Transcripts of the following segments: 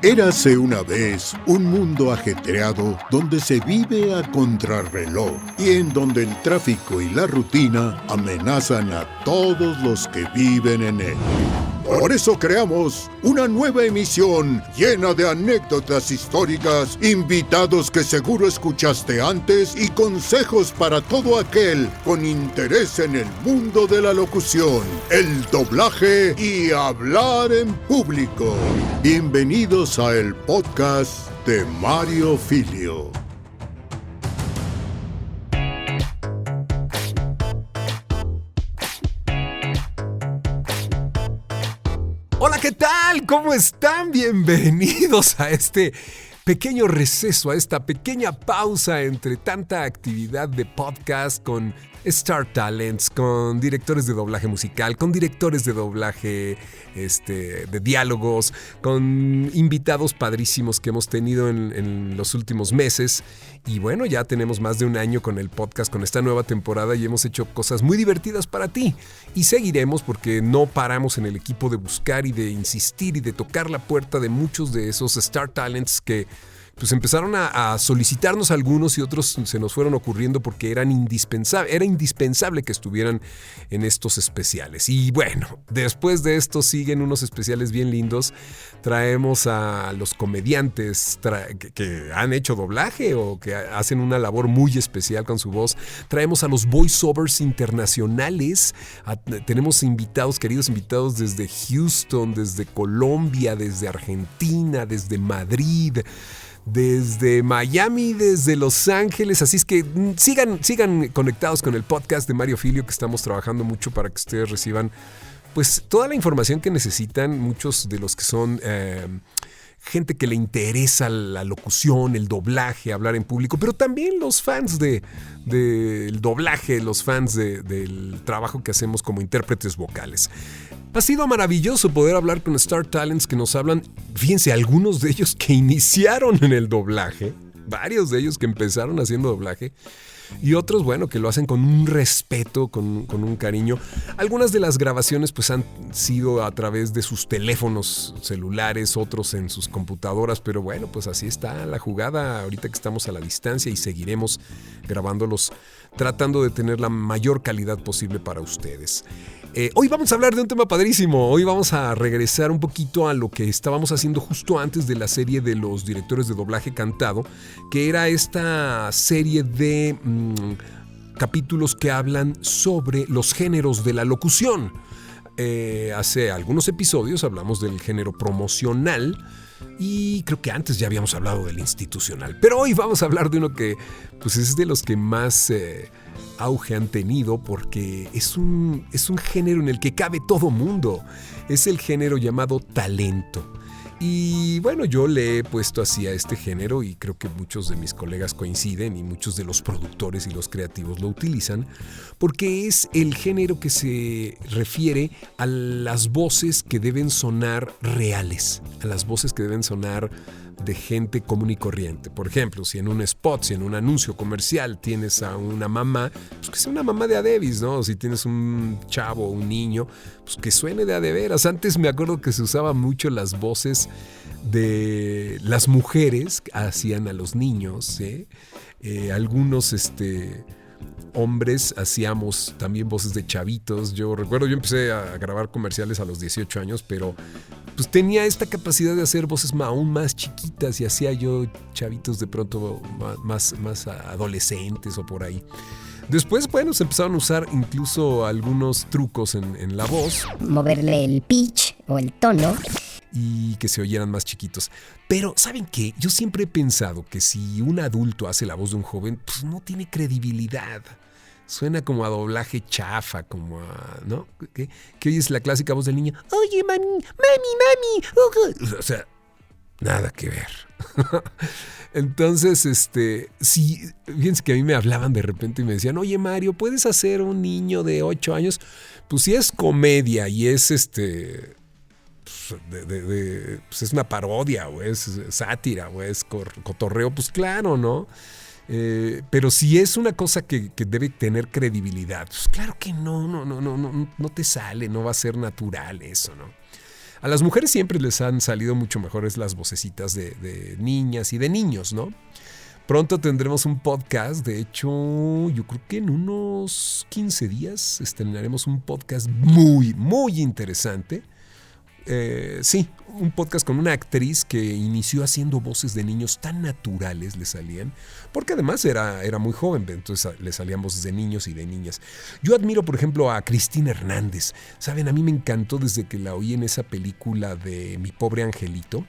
Érase una vez un mundo ajetreado donde se vive a contrarreloj y en donde el tráfico y la rutina amenazan a todos los que viven en él. Por eso creamos una nueva emisión llena de anécdotas históricas, invitados que seguro escuchaste antes y consejos para todo aquel con interés en el mundo de la locución, el doblaje y hablar en público. Bienvenidos a el podcast de Mario Filio. Hola, ¿qué tal? ¿Cómo están? Bienvenidos a este pequeño receso, a esta pequeña pausa entre tanta actividad de podcast con Star Talents, con directores de doblaje musical, con directores de doblaje de diálogos, con invitados padrísimos que hemos tenido en los últimos meses. Y bueno, ya tenemos más de un año con el podcast, con esta nueva temporada, y hemos hecho cosas muy divertidas para ti. Y seguiremos porque no paramos en el equipo de buscar y de insistir y de tocar la puerta de muchos de esos Star Talents que pues empezaron a solicitarnos algunos y otros se nos fueron ocurriendo porque era indispensable que estuvieran en estos especiales. Y bueno, después de esto siguen unos especiales bien lindos. Traemos a los comediantes que han hecho doblaje o que hacen una labor muy especial con su voz. Traemos a los voiceovers internacionales. Tenemos queridos invitados desde Houston, desde Colombia, desde Argentina, desde Madrid, desde Miami, desde Los Ángeles. Así es que sigan conectados con el podcast de Mario Filio, que estamos trabajando mucho para que ustedes reciban pues toda la información que necesitan. Muchos de los que son gente que le interesa la locución, el doblaje, hablar en público, pero también los fans del doblaje, los fans del trabajo que hacemos como intérpretes vocales. Ha sido maravilloso poder hablar con Star Talents que nos hablan, fíjense, algunos de ellos que iniciaron en el doblaje, varios de ellos que empezaron haciendo doblaje, y otros, bueno, que lo hacen con un respeto, con un cariño. Algunas de las grabaciones pues han sido a través de sus teléfonos celulares, otros en sus computadoras, pero bueno, pues así está la jugada ahorita que estamos a la distancia y seguiremos grabándolos, tratando de tener la mayor calidad posible para ustedes. Hoy vamos a hablar de un tema padrísimo. Hoy vamos a regresar un poquito a lo que estábamos haciendo justo antes de la serie de los directores de doblaje cantado, que era esta serie de capítulos que hablan sobre los géneros de la locución. Hace algunos episodios hablamos del género promocional y creo que antes ya habíamos hablado del institucional. Pero hoy vamos a hablar de uno que pues es de los que más auge han tenido porque es un género en el que cabe todo mundo. Es el género llamado talento. Y bueno, yo le he puesto así a este género y creo que muchos de mis colegas coinciden y muchos de los productores y los creativos lo utilizan porque es el género que se refiere a las voces que deben sonar reales, a las voces que deben sonar de gente común y corriente. Por ejemplo, si en un spot, si en un anuncio comercial tienes a una mamá, pues que sea una mamá de a Davis, ¿no? Si tienes un chavo, un niño, pues que suene de a de veras. Antes me acuerdo que se usaban mucho las voces de las mujeres que hacían a los niños, ¿eh? Algunos hombres hacíamos también voces de chavitos. Yo recuerdo, yo empecé a grabar comerciales a los 18 años, pero pues tenía esta capacidad de hacer voces aún más chiquitas y hacía yo chavitos de pronto más adolescentes o por ahí. Después, bueno, se empezaron a usar incluso algunos trucos en la voz. Moverle el pitch o el tono. Y que se oyeran más chiquitos. Pero, ¿saben qué? Yo siempre he pensado que si un adulto hace la voz de un joven, pues no tiene credibilidad. Suena como a doblaje chafa, como a, ¿no? Que hoy es la clásica voz del niño. Oye, mami. O sea, nada que ver. Entonces, fíjense que a mí me hablaban de repente y me decían, oye, Mario, ¿puedes hacer un niño de 8 años? Pues si es comedia y es pues es una parodia o es sátira o es cotorreo, pues claro, ¿no? Pero si es una cosa que debe tener credibilidad, pues claro que no te sale, no va a ser natural eso, ¿no? A las mujeres siempre les han salido mucho mejores las vocecitas de niñas y de niños, ¿no? Pronto tendremos un podcast, de hecho, yo creo que en unos 15 días estrenaremos un podcast muy, muy interesante. Sí, un podcast con una actriz que inició haciendo voces de niños tan naturales le salían, porque además era muy joven, entonces le salían voces de niños y de niñas. Yo admiro, por ejemplo, a Cristina Hernández. Saben, a mí me encantó desde que la oí en esa película de Mi Pobre Angelito.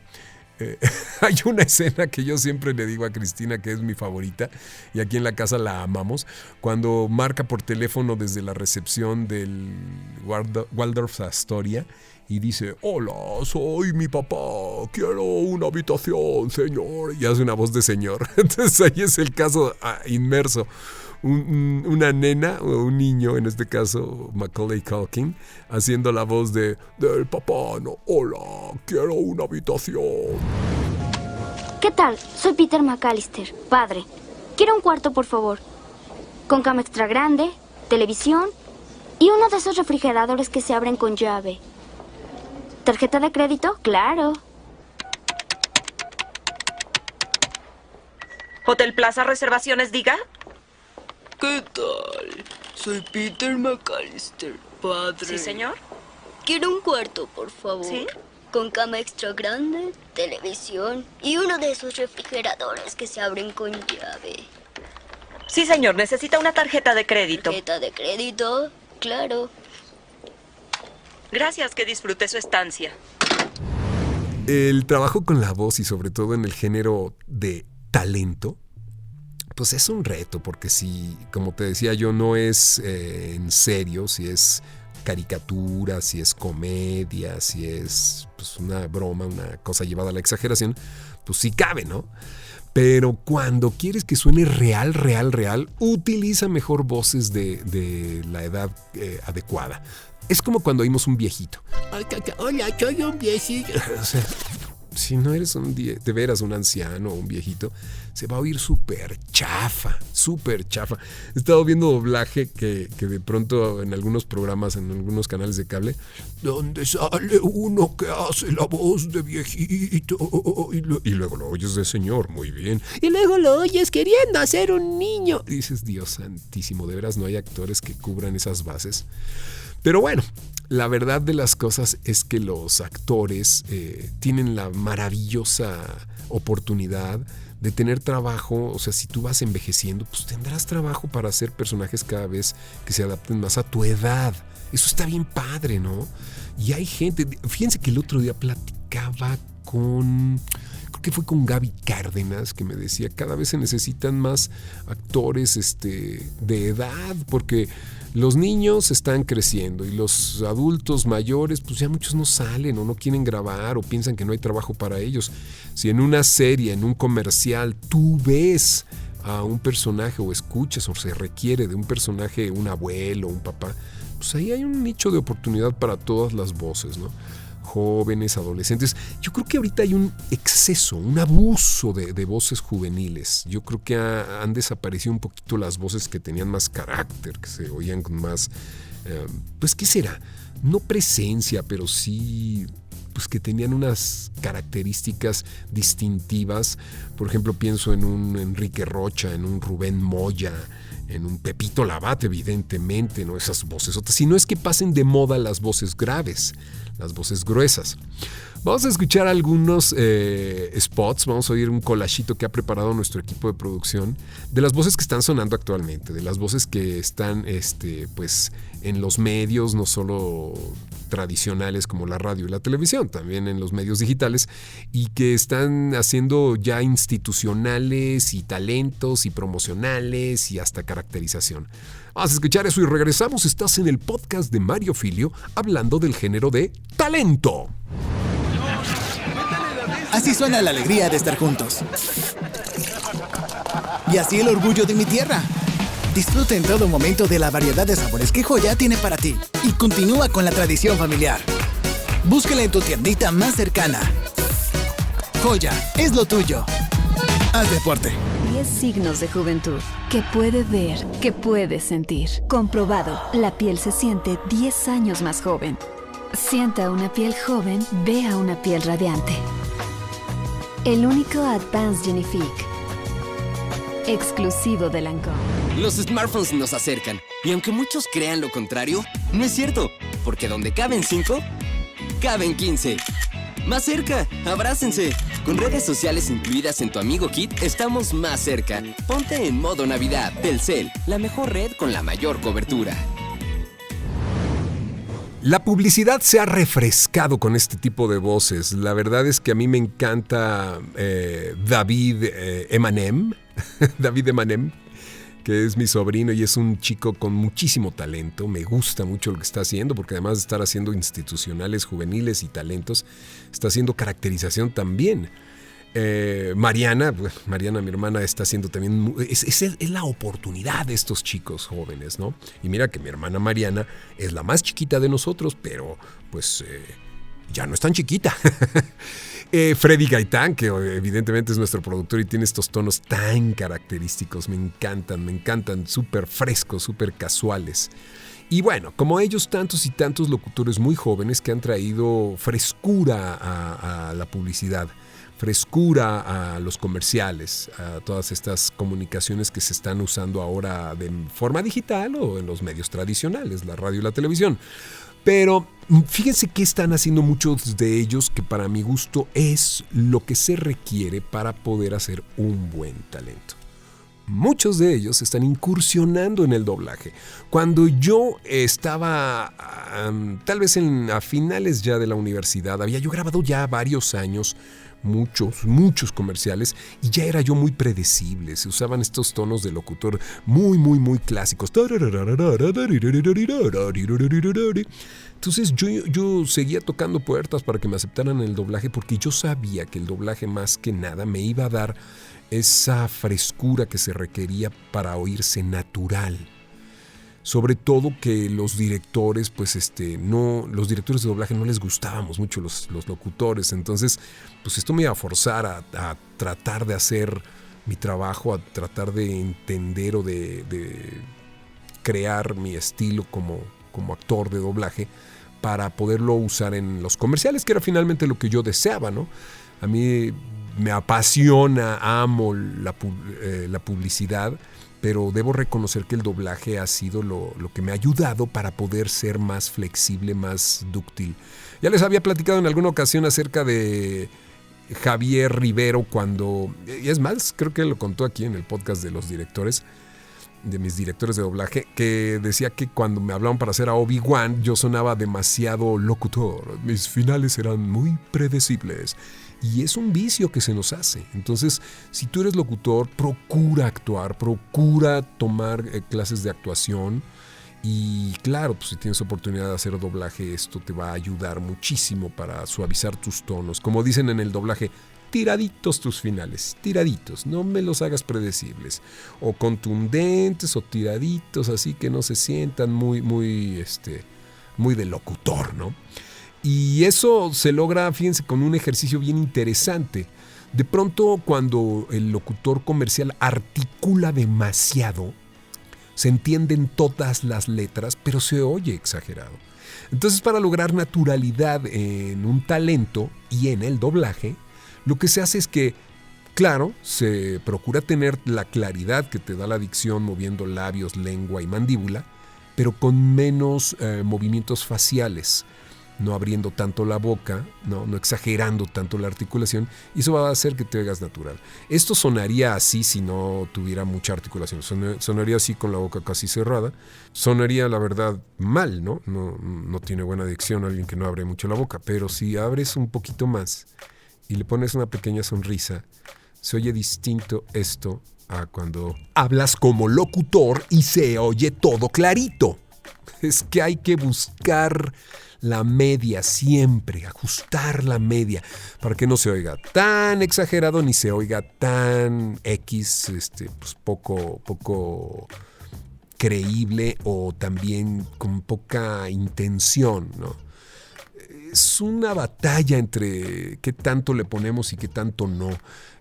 Hay una escena que yo siempre le digo a Cristina que es mi favorita y aquí en la casa la amamos, cuando marca por teléfono desde la recepción del Waldorf Astoria y dice: hola, soy mi papá, quiero una habitación, señor, y hace una voz de señor. Entonces ahí es el caso inmerso. Una nena o un niño, en este caso Macaulay Culkin, haciendo la voz del papá, no, hola, quiero una habitación. ¿Qué tal? Soy Peter McAllister, padre. Quiero un cuarto, por favor. Con cama extra grande, televisión y uno de esos refrigeradores que se abren con llave. ¿Tarjeta de crédito? Claro. ¿Hotel Plaza Reservaciones, diga? ¿Qué tal? Soy Peter McAllister, padre. Sí, señor. Quiero un cuarto, por favor. ¿Sí? Con cama extra grande, televisión y uno de esos refrigeradores que se abren con llave. Sí, señor. Necesita una tarjeta de crédito. ¿Tarjeta de crédito? Claro. Gracias, que disfrute su estancia. El trabajo con la voz y sobre todo en el género de talento, pues es un reto, porque si, como te decía yo, no es en serio, si es caricatura, si es comedia, si es pues, una broma, una cosa llevada a la exageración, pues sí cabe, ¿no? Pero cuando quieres que suene real, utiliza mejor voces de la edad adecuada. Es como cuando oímos un viejito. Hola, soy un viejito. O sea, si no eres de veras un anciano o un viejito, se va a oír súper chafa. He estado viendo doblaje que de pronto en algunos programas, en algunos canales de cable, donde sale uno que hace la voz de viejito y luego lo oyes de señor, muy bien. Y luego lo oyes queriendo hacer un niño. Y dices, Dios santísimo, de veras no hay actores que cubran esas bases. Pero bueno, la verdad de las cosas es que los actores tienen la maravillosa oportunidad de tener trabajo. O sea, si tú vas envejeciendo, pues tendrás trabajo para hacer personajes cada vez que se adapten más a tu edad. Eso está bien padre, ¿no? Y hay gente, fíjense que el otro día platicaba creo que fue con Gaby Cárdenas, que me decía, cada vez se necesitan más actores de edad, porque los niños están creciendo y los adultos mayores, pues ya muchos no salen o no quieren grabar o piensan que no hay trabajo para ellos. Si en una serie, en un comercial, tú ves a un personaje o escuchas o se requiere de un personaje, un abuelo, un papá, pues ahí hay un nicho de oportunidad para todas las voces, ¿no? Jóvenes, adolescentes. Yo creo que ahorita hay un exceso, un abuso de voces juveniles. Yo creo que han desaparecido un poquito las voces que tenían más carácter, que se oían con más, pues ¿qué será? No presencia, pero sí, pues que tenían unas características distintivas. Por ejemplo, pienso en un Enrique Rocha, en un Rubén Moya, en un Pepito Labat, evidentemente, ¿no? Esas voces otras. Si no es que pasen de moda las voces graves, las voces gruesas. Vamos a escuchar algunos spots, vamos a oír un collagito que ha preparado nuestro equipo de producción de las voces que están sonando actualmente, de las voces que están pues en los medios, no solo tradicionales como la radio y la televisión, también en los medios digitales, y que están haciendo ya institucionales y talentos y promocionales y hasta caracterización. Vamos a escuchar eso y regresamos. Estás en el podcast de Mario Filio, hablando del género de talento. Así suena la alegría de estar juntos. Y así el orgullo de mi tierra. Disfruta en todo momento de la variedad de sabores que Joya tiene para ti. Y continúa con la tradición familiar. Búscala en tu tiendita más cercana. Joya, es lo tuyo. Haz deporte. 10 signos de juventud. Que puede ver, que puede sentir. Comprobado, la piel se siente 10 años más joven. Sienta una piel joven, vea una piel radiante. El único Advanced Genifique. Exclusivo de Lancôme. Los smartphones nos acercan. Y aunque muchos crean lo contrario, no es cierto. Porque donde caben 5, caben 15. Más cerca, abrácense. Con redes sociales incluidas en tu Amigo Kit, estamos más cerca. Ponte en modo Navidad. Telcel, la mejor red con la mayor cobertura. La publicidad se ha refrescado con este tipo de voces. La verdad es que a mí me encanta David Emanem, David Emanem, que es mi sobrino y es un chico con muchísimo talento. Me gusta mucho lo que está haciendo, porque además de estar haciendo institucionales, juveniles y talentos, está haciendo caracterización también. Mariana, mi hermana, está haciendo también... Es la oportunidad de estos chicos jóvenes, ¿no? Y mira que mi hermana Mariana es la más chiquita de nosotros, pero pues ya no es tan chiquita. Freddy Gaitán, que evidentemente es nuestro productor y tiene estos tonos tan característicos, me encantan, súper frescos, súper casuales. Y bueno, como ellos, tantos y tantos locutores muy jóvenes que han traído frescura a la publicidad, frescura a los comerciales, a todas estas comunicaciones que se están usando ahora de forma digital o en los medios tradicionales, la radio y la televisión. Pero fíjense que están haciendo muchos de ellos que para mi gusto es lo que se requiere para poder hacer un buen talento. Muchos de ellos están incursionando en el doblaje. Cuando yo estaba tal vez a finales ya de la universidad, había yo grabado ya varios años muchos comerciales y ya era yo muy predecible. Se usaban estos tonos de locutor muy clásicos. Entonces yo seguía tocando puertas para que me aceptaran el doblaje, porque yo sabía que el doblaje más que nada me iba a dar esa frescura que se requería para oírse natural. Sobre todo que los directores, los directores de doblaje no les gustábamos mucho los locutores. Entonces, pues esto me iba a forzar a tratar de hacer mi trabajo, a tratar de entender o de crear mi estilo como actor de doblaje para poderlo usar en los comerciales, que era finalmente lo que yo deseaba, ¿no? A mí me apasiona, amo la publicidad, pero debo reconocer que el doblaje ha sido lo que me ha ayudado para poder ser más flexible, más dúctil. Ya les había platicado en alguna ocasión acerca de Javier Rivero y es más, creo que lo contó aquí en el podcast de los directores, de mis directores de doblaje, que decía que cuando me hablaban para hacer a Obi-Wan, yo sonaba demasiado locutor. Mis finales eran muy predecibles. Y es un vicio que se nos hace. Entonces, si tú eres locutor, procura actuar, procura tomar clases de actuación. Y claro, pues si tienes oportunidad de hacer doblaje, esto te va a ayudar muchísimo para suavizar tus tonos. Como dicen en el doblaje, tiraditos tus finales, tiraditos, no me los hagas predecibles. O contundentes o tiraditos, así que no se sientan muy de locutor, ¿no? Y eso se logra, fíjense, con un ejercicio bien interesante. De pronto, cuando el locutor comercial articula demasiado, se entienden todas las letras, pero se oye exagerado. Entonces, para lograr naturalidad en un talento y en el doblaje, lo que se hace es que, claro, se procura tener la claridad que te da la dicción moviendo labios, lengua y mandíbula, pero con menos movimientos faciales. No abriendo tanto la boca, no exagerando tanto la articulación, y eso va a hacer que te oigas natural. Esto sonaría así si no tuviera mucha articulación, sonaría así con la boca casi cerrada, sonaría la verdad mal, ¿no? No tiene buena dicción alguien que no abre mucho la boca, pero si abres un poquito más y le pones una pequeña sonrisa, se oye distinto esto a cuando hablas como locutor y se oye todo clarito. Es que hay que buscar la media siempre, ajustar la media para que no se oiga tan exagerado ni se oiga tan pues poco creíble o también con poca intención, ¿no? es una batalla entre qué tanto le ponemos y qué tanto no.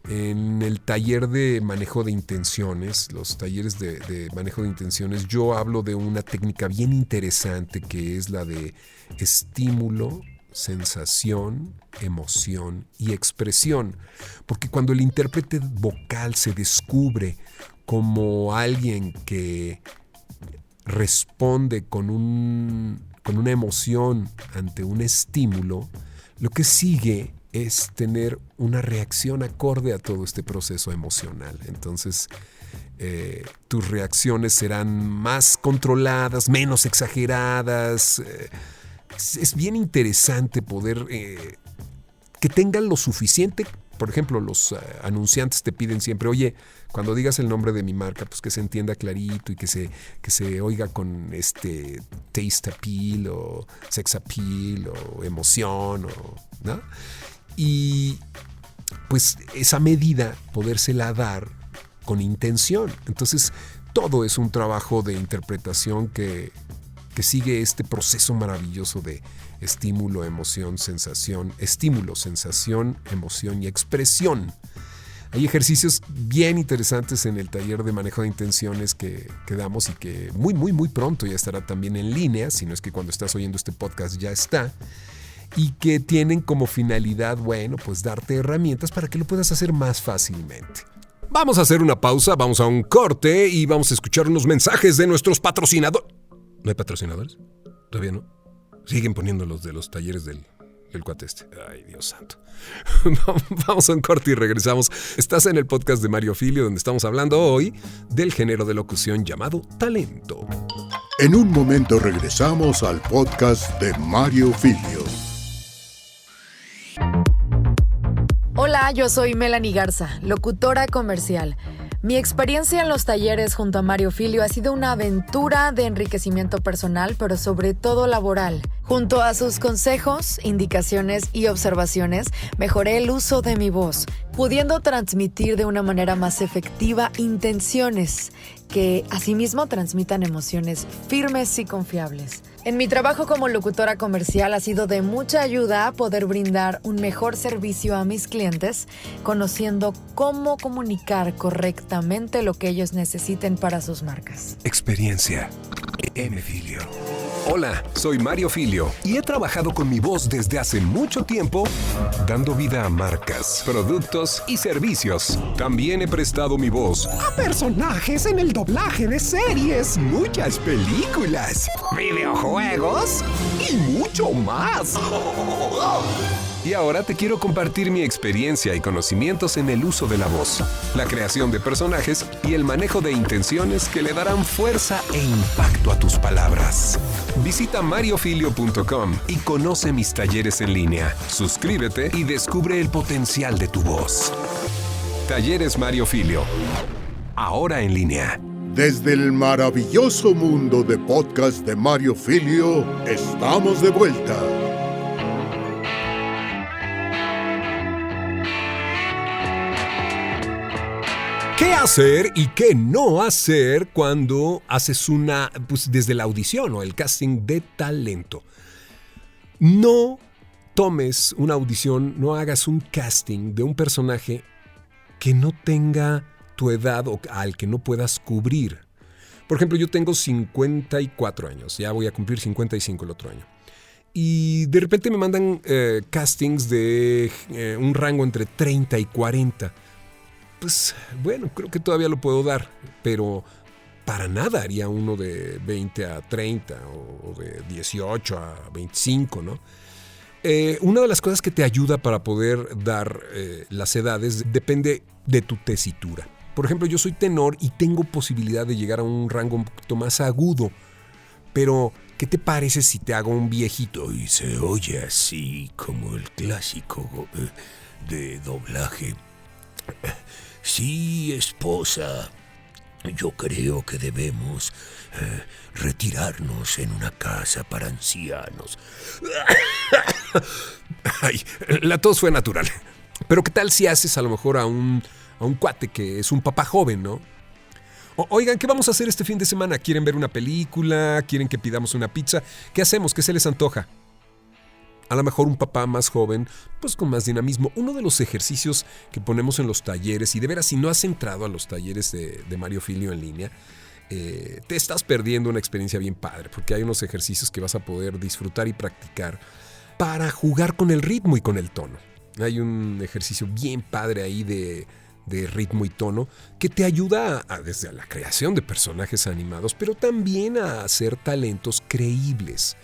En el taller de manejo de intenciones, los talleres de manejo de intenciones, yo hablo de una técnica bien interesante que es la de estímulo, sensación, emoción y expresión. Porque cuando el intérprete vocal se descubre como alguien que responde con una emoción ante un estímulo, lo que sigue es tener una reacción acorde a todo este proceso emocional. Entonces, tus reacciones serán más controladas, menos exageradas. Es bien interesante poder que tengan lo suficiente. Por ejemplo, los anunciantes te piden siempre, oye, cuando digas el nombre de mi marca, pues que se entienda clarito y que se oiga con taste appeal o sex appeal o emoción, ¿no? Y pues esa medida podérsela dar con intención. Entonces, todo es un trabajo de interpretación que sigue este proceso maravilloso de estímulo, emoción, sensación, estímulo, sensación, emoción y expresión. Hay ejercicios bien interesantes en el taller de manejo de intenciones que damos y que muy, muy, muy pronto ya estará también en línea, si no es que cuando estás oyendo este podcast ya está, y que tienen como finalidad, bueno, pues darte herramientas para que lo puedas hacer más fácilmente. Vamos a hacer una pausa, vamos a un corte y vamos a escuchar unos mensajes de nuestros patrocinadores. ¿No hay patrocinadores? ¿Todavía no? Siguen poniendo los de los talleres del cuate este. Ay, Dios santo. Vamos a un corte y regresamos. Estás en el podcast de Mario Filio, donde estamos hablando hoy del género de locución llamado talento. En un momento regresamos al podcast de Mario Filio. Hola, yo soy Melanie Garza, locutora comercial. Mi experiencia en los talleres junto a Mario Filio ha sido una aventura de enriquecimiento personal, pero sobre todo laboral. Junto a sus consejos, indicaciones y observaciones, mejoré el uso de mi voz, pudiendo transmitir de una manera más efectiva intenciones que asimismo transmitan emociones firmes y confiables. En mi trabajo como locutora comercial ha sido de mucha ayuda poder brindar un mejor servicio a mis clientes, conociendo cómo comunicar correctamente lo que ellos necesiten para sus marcas. Experiencia M. Filio. Hola, soy Mario Filio y he trabajado con mi voz desde hace mucho tiempo, dando vida a marcas, productos y servicios. También he prestado mi voz a personajes en el doblaje de series, muchas películas, videojuegos y mucho más. Y ahora te quiero compartir mi experiencia y conocimientos en el uso de la voz, la creación de personajes y el manejo de intenciones que le darán fuerza e impacto a tus palabras. Visita mariofilio.com y conoce mis talleres en línea. Suscríbete y descubre el potencial de tu voz. Talleres Mario Filio. Ahora en línea. Desde el maravilloso mundo de podcast de Mario Filio, estamos de vuelta. ¿Qué hacer y qué no hacer cuando haces desde la audición o el casting de talento? No tomes una audición, no hagas un casting de un personaje que no tenga tu edad o al que no puedas cubrir. Por ejemplo, yo tengo 54 años, ya voy a cumplir 55 el otro año. Y de repente me mandan castings de un rango entre 30 y 40. Pues bueno, creo que todavía lo puedo dar, pero para nada haría uno de 20 a 30 o de 18 a 25, ¿no? Una de las cosas que te ayuda para poder dar las edades depende de tu tesitura. Por ejemplo, yo soy tenor y tengo posibilidad de llegar a un rango un poquito más agudo, pero ¿qué te parece si te hago un viejito y se oye así como el clásico de doblaje? Sí, esposa, yo creo que debemos retirarnos en una casa para ancianos. Ay, la tos fue natural. Pero ¿qué tal si haces a lo mejor a un cuate que es un papá joven, ¿no? Oigan, ¿qué vamos a hacer este fin de semana? ¿Quieren ver una película? ¿Quieren que pidamos una pizza? ¿Qué hacemos? ¿Qué se les antoja? A lo mejor un papá más joven, pues con más dinamismo. Uno de los ejercicios que ponemos en los talleres, y de veras, si no has entrado a los talleres de Mario Filio en línea, te estás perdiendo una experiencia bien padre, porque hay unos ejercicios que vas a poder disfrutar y practicar para jugar con el ritmo y con el tono. Hay un ejercicio bien padre ahí de ritmo y tono que te ayuda desde la creación de personajes animados, pero también a hacer talentos creíbles.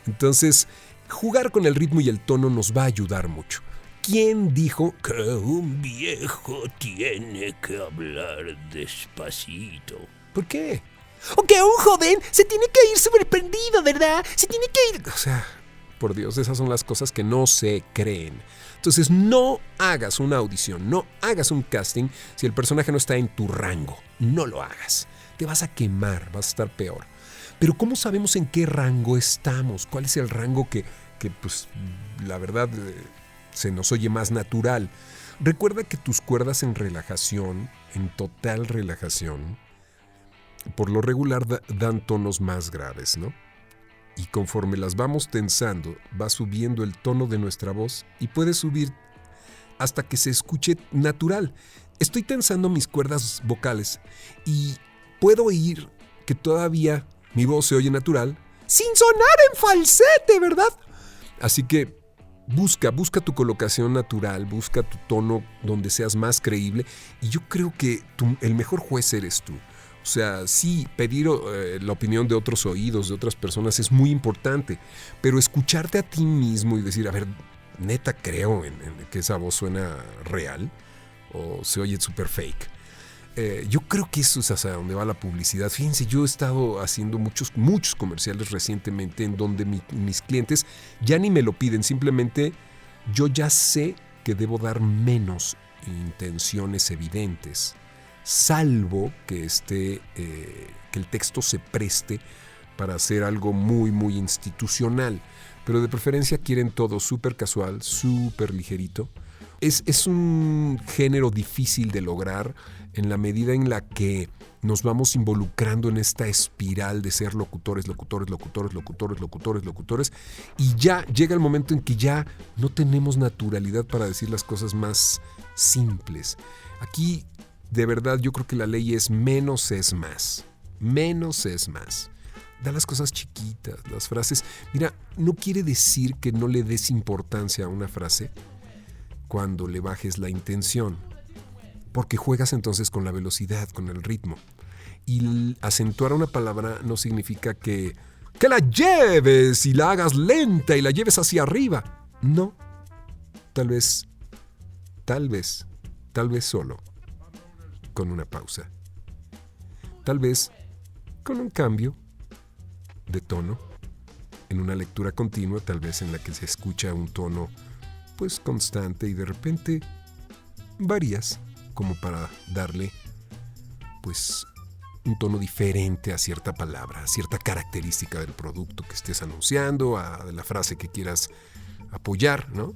Entonces, jugar con el ritmo y el tono nos va a ayudar mucho. ¿Quién dijo que un viejo tiene que hablar despacito? ¿Por qué? O que un joven se tiene que ir sorprendido, ¿verdad? Se tiene que ir... O sea, por Dios, esas son las cosas que no se creen. Entonces, no hagas una audición, no hagas un casting si el personaje no está en tu rango. No lo hagas. Te vas a quemar, vas a estar peor. Pero ¿cómo sabemos en qué rango estamos? ¿Cuál es el rango que pues, la verdad, se nos oye más natural? Recuerda que tus cuerdas en relajación, en total relajación, por lo regular dan tonos más graves, ¿no? Y conforme las vamos tensando, va subiendo el tono de nuestra voz y puede subir hasta que se escuche natural. Estoy tensando mis cuerdas vocales y puedo oír que todavía mi voz se oye natural, sin sonar en falsete, ¿verdad? Así que busca tu colocación natural, busca tu tono donde seas más creíble, y yo creo que el mejor juez eres tú. O sea, sí, pedir la opinión de otros oídos, de otras personas, es muy importante, pero escucharte a ti mismo y decir, a ver, neta creo en que esa voz suena real o se oye súper fake. Yo creo que eso es hacia donde va la publicidad. Fíjense, yo he estado haciendo muchos comerciales recientemente en donde mis clientes ya ni me lo piden, simplemente yo ya sé que debo dar menos intenciones evidentes, salvo que que el texto se preste para hacer algo muy, muy institucional. Pero de preferencia quieren todo súper casual, súper ligerito. Es un género difícil de lograr en la medida en la que nos vamos involucrando en esta espiral de ser locutores, y ya llega el momento en que ya no tenemos naturalidad para decir las cosas más simples. Aquí, de verdad, yo creo que la ley es menos es más. Menos es más. Da las cosas chiquitas, las frases. Mira, no quiere decir que no le des importancia a una frase cuando le bajes la intención, porque juegas entonces con la velocidad, con el ritmo. Y acentuar una palabra no significa que la lleves y la hagas lenta y la lleves hacia arriba. No. Tal vez solo con una pausa. Tal vez con un cambio de tono en una lectura continua, tal vez en la que se escucha un tono pues constante y de repente varías como para darle pues un tono diferente a cierta palabra, a cierta característica del producto que estés anunciando, a la frase que quieras apoyar, ¿no?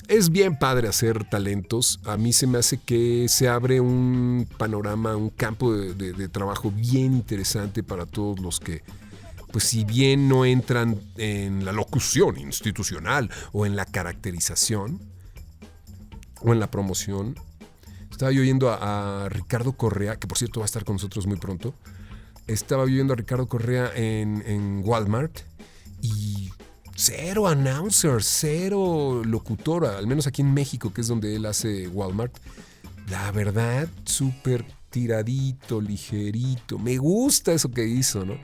Es bien padre hacer talentos. A mí se me hace que se abre un panorama, un campo de trabajo bien interesante para todos los que, pues si bien no entran en la locución institucional o en la caracterización o en la promoción. Estaba yo oyendo a Ricardo Correa, que por cierto va a estar con nosotros muy pronto. Estaba oyendo a Ricardo Correa en Walmart y cero announcer, cero locutora, al menos aquí en México, que es donde él hace Walmart. La verdad, súper tiradito, ligerito. Me gusta eso que hizo, ¿no?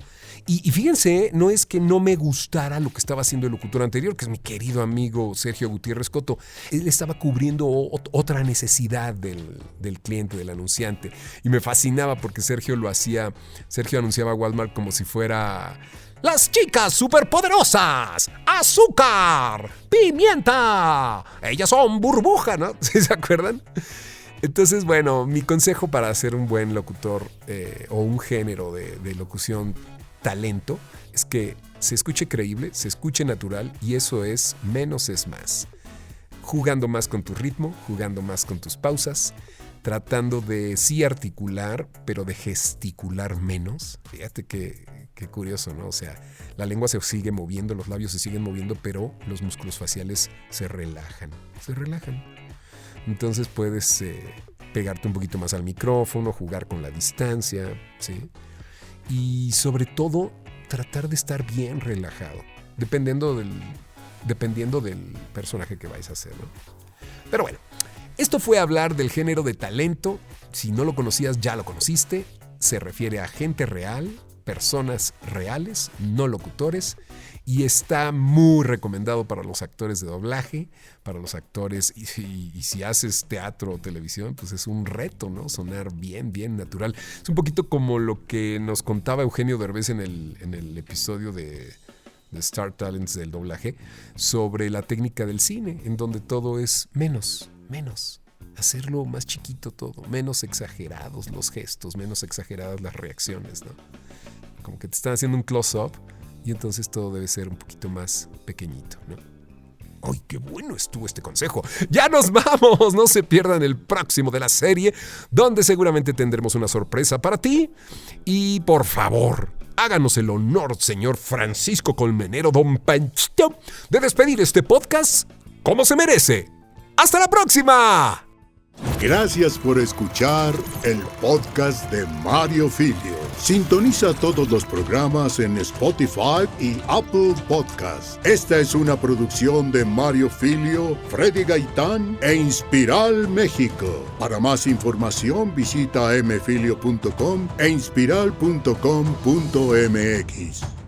Y fíjense, no es que no me gustara lo que estaba haciendo el locutor anterior, que es mi querido amigo Sergio Gutiérrez Coto. Él estaba cubriendo otra necesidad del cliente, del anunciante. Y me fascinaba porque Sergio anunciaba Walmart como si fuera las chicas superpoderosas, azúcar, pimienta. Ellas son burbuja, ¿no? ¿Sí se acuerdan? Entonces, bueno, mi consejo para ser un buen locutor o un género de locución talento es que se escuche creíble, se escuche natural, y eso es menos es más. Jugando más con tu ritmo, jugando más con tus pausas, tratando de sí articular, pero de gesticular menos. Fíjate qué Qué curioso, ¿no? O sea, la lengua se sigue moviendo, los labios se siguen moviendo, pero los músculos faciales se relajan. Entonces puedes pegarte un poquito más al micrófono, jugar con la distancia, ¿sí? Y sobre todo, tratar de estar bien relajado, dependiendo del personaje que vais a hacer, ¿no? Pero bueno, esto fue hablar del género de talento. Si no lo conocías, ya lo conociste. Se refiere a gente real, personas reales, no locutores, y está muy recomendado para los actores de doblaje, para los actores, y si haces teatro o televisión, pues es un reto, ¿no? Sonar bien natural. Es un poquito como lo que nos contaba Eugenio Derbez en el episodio de Star Talents del doblaje, sobre la técnica del cine, en donde todo es menos. Hacerlo más chiquito todo, menos exagerados los gestos, menos exageradas las reacciones, ¿no? Como que te están haciendo un close-up y entonces todo debe ser un poquito más pequeñito, ¿no? ¡Ay, qué bueno estuvo este consejo! ¡Ya nos vamos! No se pierdan el próximo de la serie, donde seguramente tendremos una sorpresa para ti. Y por favor, háganos el honor, señor Francisco Colmenero, don Panchito, de despedir este podcast como se merece. ¡Hasta la próxima! Gracias por escuchar el podcast de Mario Filio. Sintoniza todos los programas en Spotify y Apple Podcasts. Esta es una producción de Mario Filio, Freddy Gaitán e Inspiral México. Para más información visita mfilio.com e inspiral.com.mx.